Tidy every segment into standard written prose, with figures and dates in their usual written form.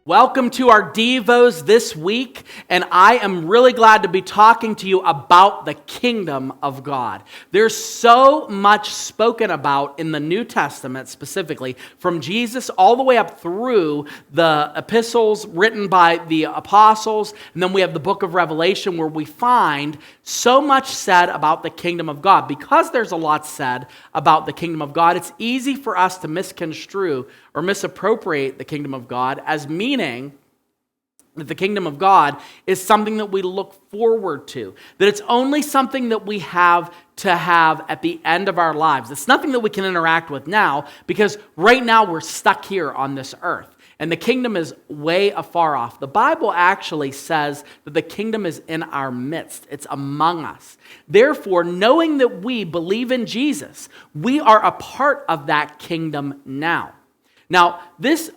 Welcome to our Devos this week, and I am really glad to be talking to you about the kingdom of God. There's so much spoken about in the New Testament specifically, from Jesus all the way up through the epistles written by the apostles, and then we have the book of Revelation where we find so much said about the kingdom of God. Because there's a lot said about the kingdom of God, it's easy for us to misconstrue or misappropriate the kingdom of God as meaning that the kingdom of God is something that we look forward to, that it's only something that we have to have at the end of our lives. It's nothing that we can interact with now because right now we're stuck here on this earth. And the kingdom is way afar off. The Bible actually says that the kingdom is in our midst. It's among us. Therefore, knowing that we believe in Jesus, we are a part of that kingdom now. Now, this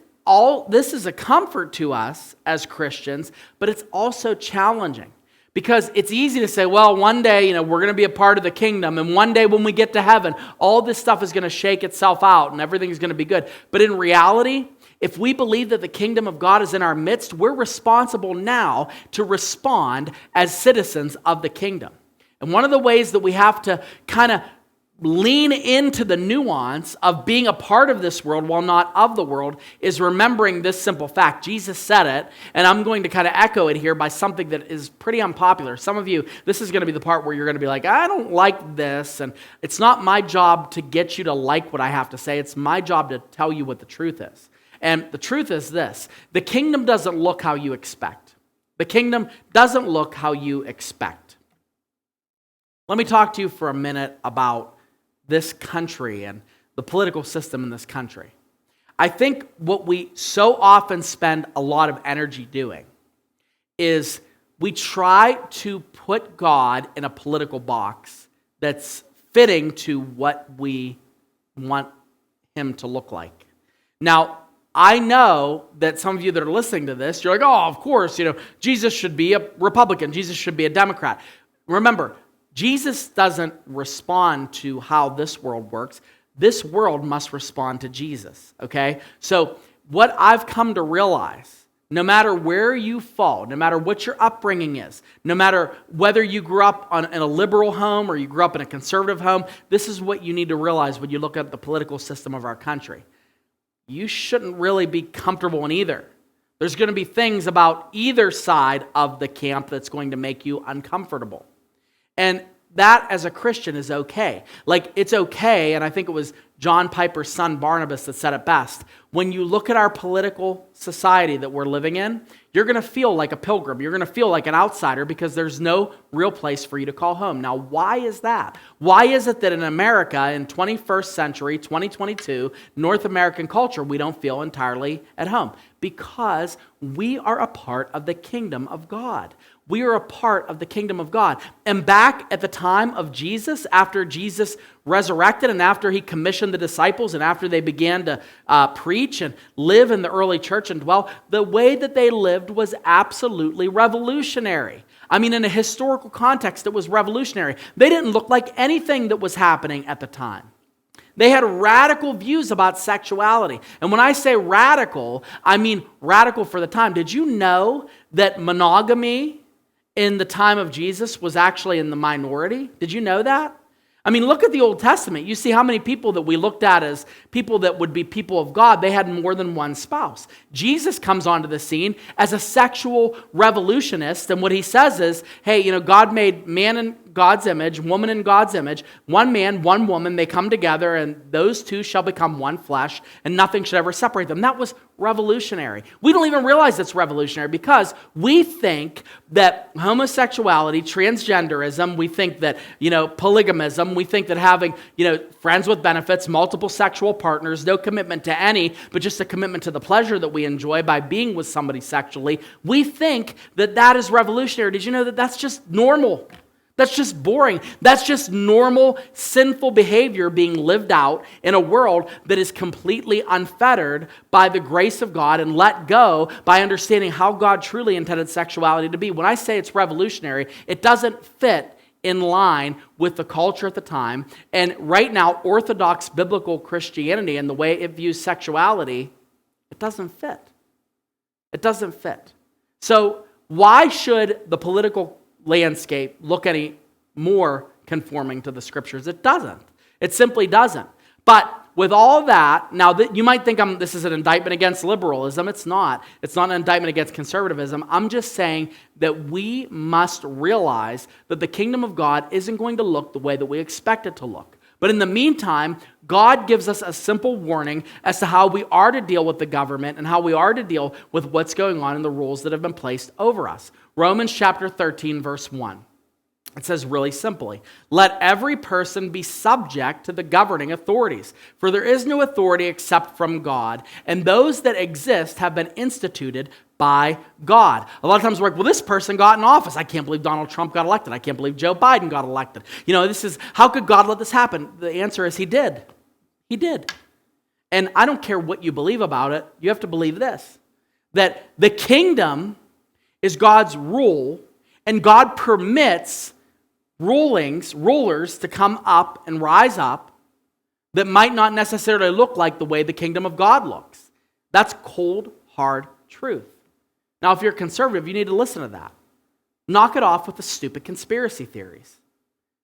is a comfort to us as Christians, but it's also challenging because it's easy to say, well, one day, we're going to be a part of the kingdom, and one day when we get to heaven, all this stuff is going to shake itself out and everything's going to be good. But in reality, if we believe that the kingdom of God is in our midst, we're responsible now to respond as citizens of the kingdom. And one of the ways that we have to kind of lean into the nuance of being a part of this world while not of the world is remembering this simple fact. Jesus said it, and I'm going to kind of echo it here by something that is pretty unpopular. Some of you, this is going to be the part where you're going to be like, I don't like this, and it's not my job to get you to like what I have to say. It's my job to tell you what the truth is. And the truth is this: the kingdom doesn't look how you expect. The kingdom doesn't look how you expect. Let me talk to you for a minute about this country and the political system in this country. I think what we so often spend a lot of energy doing is we try to put God in a political box that's fitting to what we want him to look like. Now, I know that some of you that are listening to this, you're like, oh, of course, Jesus should be a Republican, Jesus should be a Democrat. Remember, Jesus doesn't respond to how this world works. This world must respond to Jesus, okay? So what I've come to realize, no matter where you fall, no matter what your upbringing is, no matter whether you grew up in a liberal home or you grew up in a conservative home, this is what you need to realize when you look at the political system of our country. You shouldn't really be comfortable in either. There's going to be things about either side of the camp that's going to make you uncomfortable. And that, as a Christian, is okay. Like, it's okay, and I think it was John Piper's son Barnabas that said it best. When you look at our political society that we're living in, you're going to feel like a pilgrim. You're going to feel like an outsider because there's no real place for you to call home. Now, why is that? Why is it that in America, in 21st century, 2022, North American culture, we don't feel entirely at home? Because we are a part of the kingdom of God. We are a part of the kingdom of God. And back at the time of Jesus, after Jesus resurrected and after he commissioned the disciples and after they began to preach and live in the early church and dwell, the way that they lived was absolutely revolutionary. I mean, in a historical context, it was revolutionary. They didn't look like anything that was happening at the time. They had radical views about sexuality. And when I say radical, I mean radical for the time. Did you know that monogamy in the time of Jesus was actually in the minority? Did you know that? I mean, look at the Old Testament. You see how many people that we looked at as people that would be people of God, they had more than one spouse. Jesus comes onto the scene as a sexual revolutionist, and what he says is, hey, God made man in God's image, woman in God's image, one man, one woman, they come together, and those two shall become one flesh, and nothing should ever separate them. That was revolutionary. We don't even realize it's revolutionary because we think that homosexuality, transgenderism, we think that, polygamism, we think that having, friends with benefits, multiple sexual partners, no commitment to any, but just a commitment to the pleasure that we enjoy by being with somebody sexually, we think that that is revolutionary. Did you know that that's just normal? That's just boring. That's just normal, sinful behavior being lived out in a world that is completely unfettered by the grace of God and let go by understanding how God truly intended sexuality to be. When I say it's revolutionary, it doesn't fit in line with the culture at the time. And right now, Orthodox biblical Christianity and the way it views sexuality, it doesn't fit. It doesn't fit. So why should the political landscape look any more conforming to the scriptures? It doesn't. It simply doesn't. But with all that, now you might think this is an indictment against liberalism. It's not. It's not an indictment against conservatism. I'm just saying that we must realize that the kingdom of God isn't going to look the way that we expect it to look. But in the meantime, God gives us a simple warning as to how we are to deal with the government and how we are to deal with what's going on in the rules that have been placed over us. Romans chapter 13, verse 1. It says really simply, let every person be subject to the governing authorities, for there is no authority except from God, and those that exist have been instituted by God. A lot of times we're like, well, this person got in office. I can't believe Donald Trump got elected. I can't believe Joe Biden got elected. How could God let this happen? The answer is he did. He did. And I don't care what you believe about it. You have to believe this, that the kingdom is God's rule, and God permits rulers to come up and rise up that might not necessarily look like the way the kingdom of God looks. That's cold, hard truth. Now, if you're conservative, you need to listen to that. Knock it off with the stupid conspiracy theories.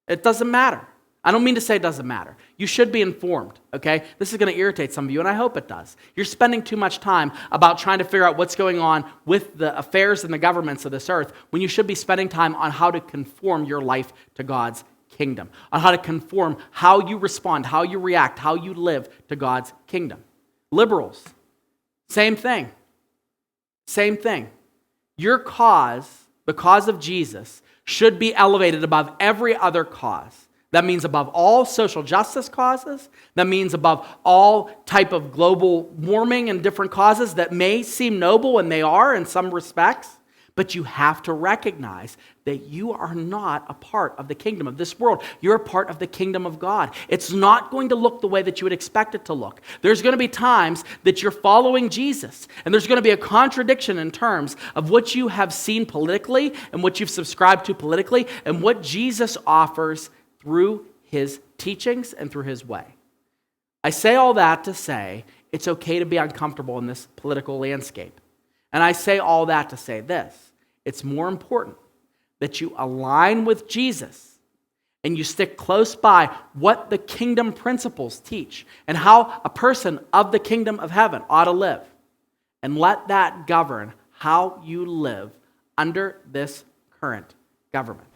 It doesn't matter. I don't mean to say it doesn't matter. You should be informed, okay? This is going to irritate some of you, and I hope it does. You're spending too much time about trying to figure out what's going on with the affairs and the governments of this earth when you should be spending time on how to conform your life to God's kingdom, on how to conform how you respond, how you react, how you live to God's kingdom. Liberals, same thing. Same thing. Your cause, the cause of Jesus, should be elevated above every other cause. That means above all social justice causes. That means above all type of global warming and different causes that may seem noble, and they are in some respects. But you have to recognize that you are not a part of the kingdom of this world. You're a part of the kingdom of God. It's not going to look the way that you would expect it to look. There's going to be times that you're following Jesus, and there's going to be a contradiction in terms of what you have seen politically and what you've subscribed to politically and what Jesus offers through his teachings and through his way. I say all that to say it's okay to be uncomfortable in this political landscape. And I say all that to say this. It's more important that you align with Jesus and you stick close by what the kingdom principles teach and how a person of the kingdom of heaven ought to live. And let that govern how you live under this current government.